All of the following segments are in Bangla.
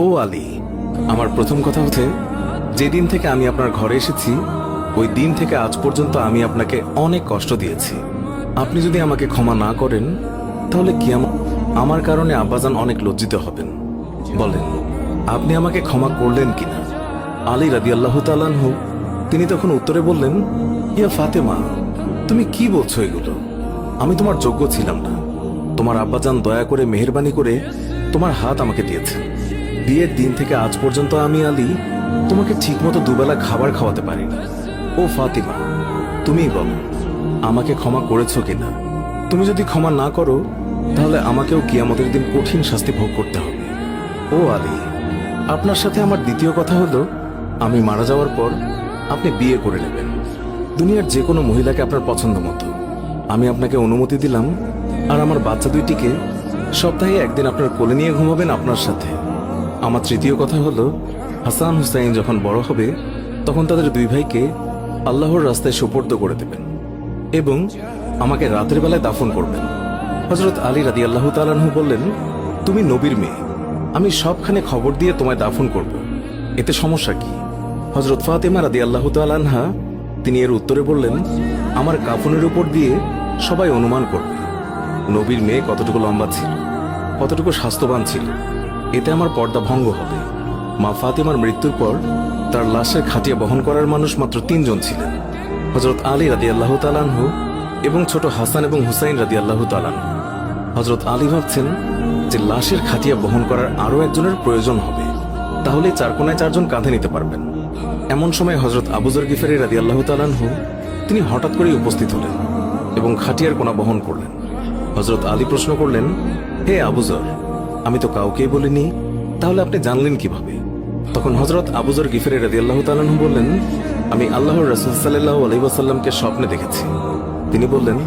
ও আলী, আমার প্রথম কথা হচ্ছে, যেদিন থেকে আমি আপনার ঘরে এসেছি ওই দিন থেকে আজ পর্যন্ত আমি আপনাকে অনেক কষ্ট দিয়েছি। আপনি যদি আমাকে ক্ষমা না করেন তাহলে কি আমার কারণে আব্বাজান অনেক লজ্জিত হবেন। বলেন, আপনি আমাকে ক্ষমা করলেন কিনা? আলী রাদিয়াল্লাহু তাআলা আনহু তিনি তখন উত্তরে বললেন, ইয়া ফাতেমা, তুমি কি বলছো এগুলো? আমি তোমার যোগ্য ছিলাম না। তোমার আব্বাজান দয়া করে মেহেরবানি করে তোমার হাত আমাকে দিয়েছেন। বিয়ের দিন থেকে আজ পর্যন্ত আমি আলী তোমাকে ঠিকমতো দুবেলা খাবার খাওয়াতে পারিনি। ও ফাতিমা, তুমিই বলো, আমাকে ক্ষমা করেছো কিনা? তুমি যদি ক্ষমা না করো তাহলে আমাকেও কিয়ামতের দিন কঠিন শাস্তি ভোগ করতে হবে। ও আলী, আপনার সাথে আমার দ্বিতীয় কথা হলো, আমি মারা যাওয়ার পর আপনি বিয়ে করে নেবেন দুনিয়ার যে কোনো মহিলাকে আপনার পছন্দ মতো। আমি আপনাকে অনুমতি দিলাম। আর আমার বাচ্চা দুইটিকে সপ্তাহে একদিন আপনার কোলে নিয়ে ঘুমাবেন আপনার সাথে। আমার তৃতীয় কথা হলো, হাসান হুসাইন যখন বড় হবে তখন তাদের দুই ভাইকে আল্লাহর রাস্তায় সুপর্দ করে দেবেন এবং আমাকে রাতের বেলায় দাফন করবেন। হযরত আলী রাদিয়াল্লাহু তাআলা আনহু বললেন, তুমি নবীর মেয়ে, আমি সবখানে খবর দিয়ে তোমায় দাফন করব, এতে সমস্যা কি? হযরত ফাতেমা রাদিয়াল্লাহু তাআলা আনহা তিনি এর উত্তরে বললেন, আমার কাফনের উপর দিয়ে সবাই অনুমান করবে নবীর মেয়ে কতটুকু লম্বা ছিল, কতটুকু স্বাস্থ্যবান ছিল, এতে আমার পর্দা ভঙ্গ হবে। মা ফাতেমার মৃত্যুর পর তার লাশের খাটিয়া বহন করার মানুষ মাত্র 3 জন ছিলেন, হযরত আলী রাদিয়াল্লাহু তাআলা আনহু এবং ছোট হাসান এবং হুসাইন রাদিয়াল্লাহু তাআলা আনহু। হযরত আলী ভাবছেন যে লাশের খাটিয়া বহন করার আরো একজনের প্রয়োজন হবে, তাহলে 4 কোণায় 4 জন কাঁধে নিতে পারবেন। এমন সময় হযরত আবু যর গিফারী রাদিয়াল্লাহু তাআলা আনহু তিনি হঠাৎ করেই উপস্থিত হলেন এবং খাটিয়ার কোণা বহন করলেন। হযরত আলী প্রশ্ন করলেন, হে আবু যর, আমি তো কাউকেই বলিনি, তাহলে আপনি জানলেন কিভাবে? তখন হযরত আবু যর গিফারী রাদিয়াল্লাহু তাআলা আনহু বললেন, আমি আল্লাহর রাসূল সাল্লাল্লাহু আলাইহি ওয়াসাল্লামকে স্বপ্নে দেখেছি। তিনি বললেন,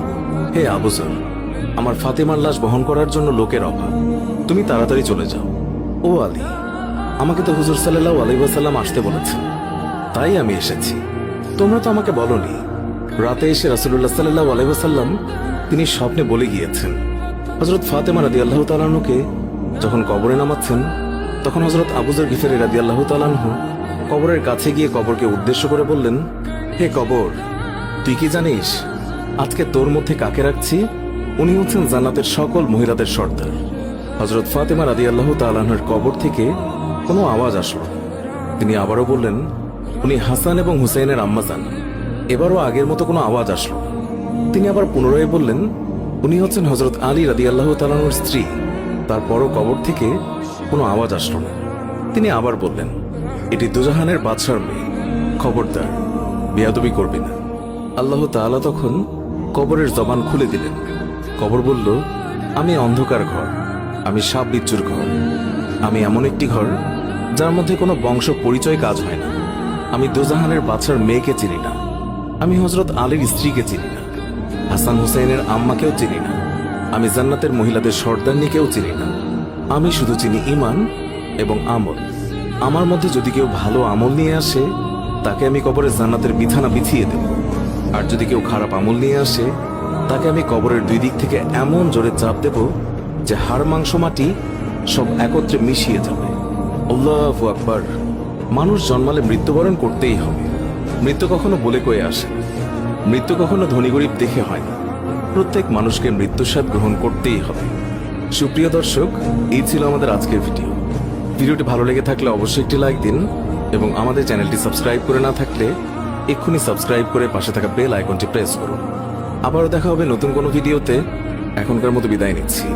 হে আবু যর, আমার ফাতেমার লাশ বহন করার জন্য লোকের অভাব, তুমি তাড়াতাড়ি চলে যাও। ও আলী, আমাকে তো হুজুর সাল্লাল্লাহু আলাইহি ওয়াসাল্লাম আসতে বলেছেন, তাই আমি এসেছি। তোমরা তো আমাকে বলনি। রাতে এসে রাসূলুল্লাহ সাল্লাল্লাহু আলাইহি ওয়াসাল্লাম তিনি স্বপ্নে বলে গিয়েছেন হযরত ফাতেমা রাদিয়াল্লাহু তাআলা আনহুকে যখন কবরে নামাচ্ছেন, তখন হযরত আবু যর গিফারী রাদিয়াল্লাহু তাআলা আনহু কবরের কাছে গিয়ে কবরকে উদ্দেশ্য করে বললেন, হে কবর, তুই কি জানিস আজকে তোর মধ্যে কাকে রাখছি? উনি হচ্ছেন জান্নাতের সকল মহিলাদের সর্দার। হযরত ফাতেমা রাদিয়াল্লাহু তাআলা আনহার কবর থেকে কোনো আওয়াজ আসলো। তিনি আবারও বললেন, উনি হাসান এবং হুসাইনের আম্মা জান। এবারও আগের মতো কোনো আওয়াজ আসলো। তিনি আবার পুনরায় বললেন, উনি হচ্ছেন হযরত আলী রাদিয়াল্লাহু তাআলা আনহুর স্ত্রী। তারপরও কবর থেকে কোনো আওয়াজ আসলো না। তিনি আবার বললেন, এটি দুজাহানের বাদশার মেয়ে, খবরদার বেয়াদবি করবি না। আল্লাহ তাআলা তখন কবরের জবান খুলে দিলেন। কবর বলল, আমি অন্ধকার ঘর, আমি সাপ বিচ্ছুর ঘর, আমি এমন একটি ঘর যার মধ্যে কোনো বংশ পরিচয় কাজ হয় না। আমি দুজাহানের বাদশার মেয়েকে চিনি না, আমি হযরত আলীর স্ত্রীকে চিনি না, হাসান হুসাইনের আম্মাকেও চিনি না, আমি জান্নাতের মহিলাদের সর্দারনিকেও চিনি না। আমি শুধু চিনি ঈমান এবং আমল। আমার মধ্যে যদি কেউ ভালো আমল নিয়ে আসে তাকে আমি কবরে জান্নাতের বিছানা বিছিয়ে দেব, আর যদি কেউ খারাপ আমল নিয়ে আসে তাকে আমি কবরের 2 দিক থেকে এমন জোরে চাপ দেব যে হাড় মাংস মাটি সব একত্রে মিশিয়ে যাবে। আল্লাহু আকবার। মানুষ জন্মালে মৃত্যুবরণ করতেই হবে। মৃত্যু কখনো বলে কয়ে আসে না, মৃত্যু কখনো ধনী গরিব দেখে হয় না। প্রত্যেক মানুষকে মৃত্যুর স্বাদ গ্রহণ করতেই হবে। সুপ্রিয় দর্শক, এই ছিল আমাদের আজকের ভিডিওটি ভালো লেগে থাকলে অবশ্যই একটি লাইক দিন এবং আমাদের চ্যানেলটি সাবস্ক্রাইব করে না থাকলে এক্ষুনি সাবস্ক্রাইব করে পাশে থাকা বেল আইকনটি প্রেস করুন। আবারও দেখা হবে নতুন কোনো ভিডিওতে। এখনকার মতো বিদায় নিচ্ছি।